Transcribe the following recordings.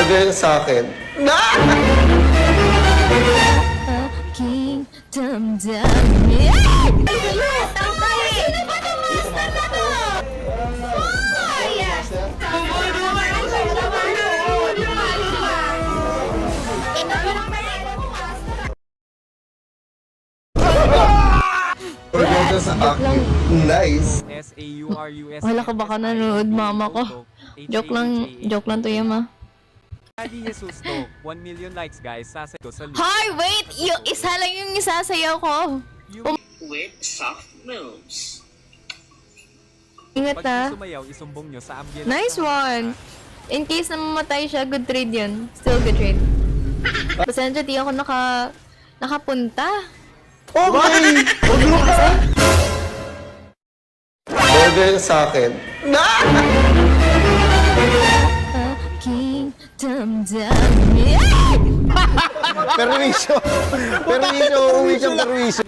Burger sa akin. Aking damdamin. Burger sa akin. Nice. S-A-U-R-U-S. Wala ka baka nanonood, mama ko. Joke lang to yung ma. Adi Jesus to. 1 million likes guys. Sasayo ko sa loop. Hoy, wait! Yung isa lang yung isasayaw ko. With soft moves. Ingat Pag na. sumayaw, isumbong nyo sa ambient. Nice one! In case na mamatay siya, good trade yun. Still good trade. Pasensya, di ako nakapunta. Okay. Burger sa akin. Aking damdamin. Perwisyo. Perwisyo. Uwi siyang perwisyo.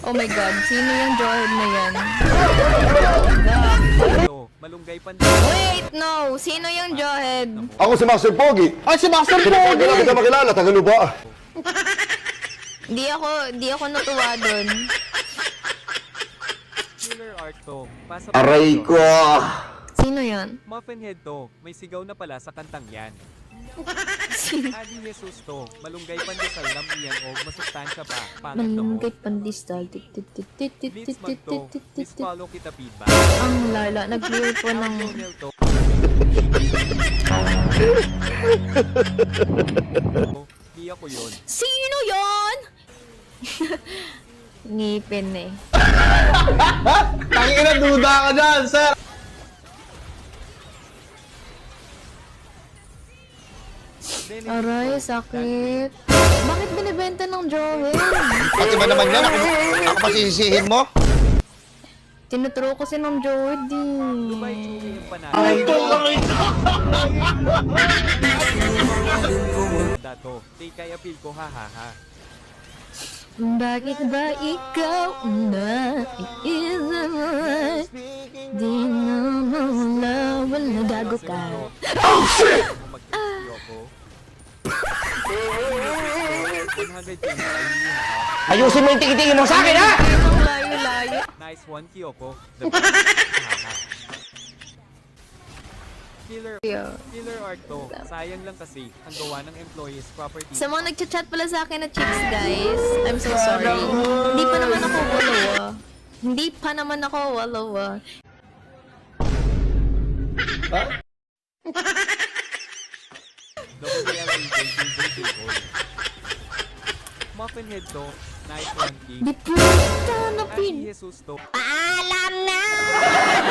Oh my god, sino yung Jordan na yan? To, malunggay pan. Wait, no! Sino yung Johead? Ako si Master Pogi. Ay, si Master Pogi! Hindi kita makilala, taga ba? Di ako natuwa dun. Killer art to. Pasa Aray ko! Sino yan? Muffin head to. May sigaw na pala sa kantang yan. Adi Jesus to. Malunggay pandesal lam iyan o masustansya pa. Pangit to. Malunggay pandesal. Blitz mag to. Please follow kita feedback. Ang lala, nag-clear po ng... Tunnel to. Di ako yun. Sino yon? Ngipin eh. Tangina, duda ka dyan, sir. Aray, sakit. Bakit binibenta ng Joel? Pati ba naman yan? Ako pa sisisihin mo? Tinuturo kasi ng Joel Dubai di. Chewy yung panalo. Dato. Di kaya feel ko ha ha ha. Bakit ba ikaw na iiwan? Di na mawala, wala gago ka. Oh shit! Ako. 100 king Ayusin mo yung tingin-tingin mo sa akin, ha? Ang layo-layo. Nice one, Kyoko. Killer art to. Sayang lang kasi ang gawa ng employees property. Sa mga nagchat-chat pala sa akin na chicks, guys, I'm so sorry. Hindi pa naman ako walawa. Hindi pa naman ako walawa. Muffin head to. Nice one, King. Di puta na Adi Jesus to. Paalam na!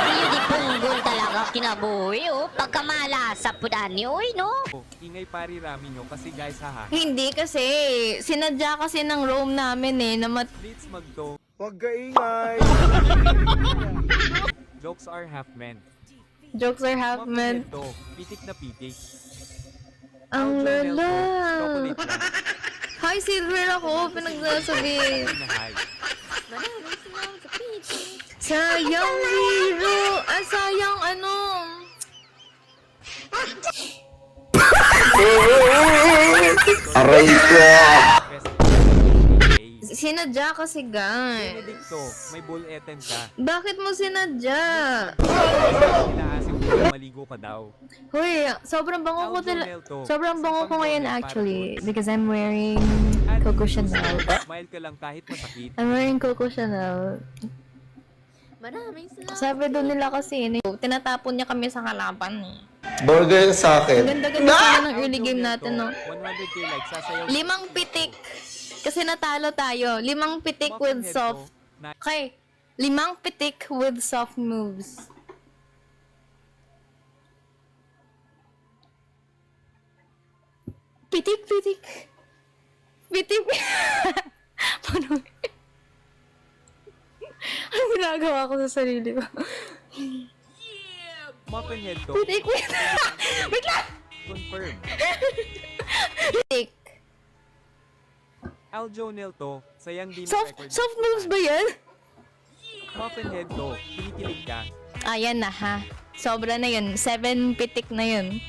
Hindi punggol talaga kinabuhi, oh. Pagkamalasa po dani, oy, no? Ingay pari rami nyo kasi guys haha. Hindi kasi, sinadya kasi ng roam namin eh, na Blitz magto. Huwag ka ingay! Jokes are half men. jokes are half Muffin meant. head to. Pitik na pitik. Ang Aljo Nel to. lala. Chocolate lang. Hi, Silver ako, pinagsasabi. Na hi. Sayang hero, sayang ano. Aray ko! Sinadya kasi, guys. Benedicto, may bull etem ka. Bakit mo sinadya? Inaasim ko maligo ka daw. Hoy, sobrang bango ko Aljo talaga. Nel to. Sobrang bango ko ngayon actually because I'm wearing Adi Coco Jesus to. Chanel. Smile ka lang kahit masakit. I'm wearing Coco Chanel. Maraming salamat. Sabi doon nila kasi, tinatapon niya kami sa kalaban eh. Burger sa Ang akin. ganda-ganda sana ng early game natin, no? 100k likes, sasayaw. 5 pitik. Kasi natalo tayo. 5 pitik with soft. Okay. 5 pitik with soft moves. Pitik, pitik. Pitik. Paano? Ano ginagawa ko sa sarili ko? Muffin head to. Pitik, wait. Wait lang. Confirm. Pitik. Aljo Nel to. Sayang di na-record. Soft moves ba yan? Muffin head to. Kinikilig ka. Ayan na ha. Sobra na yun. 7 pitik na yun.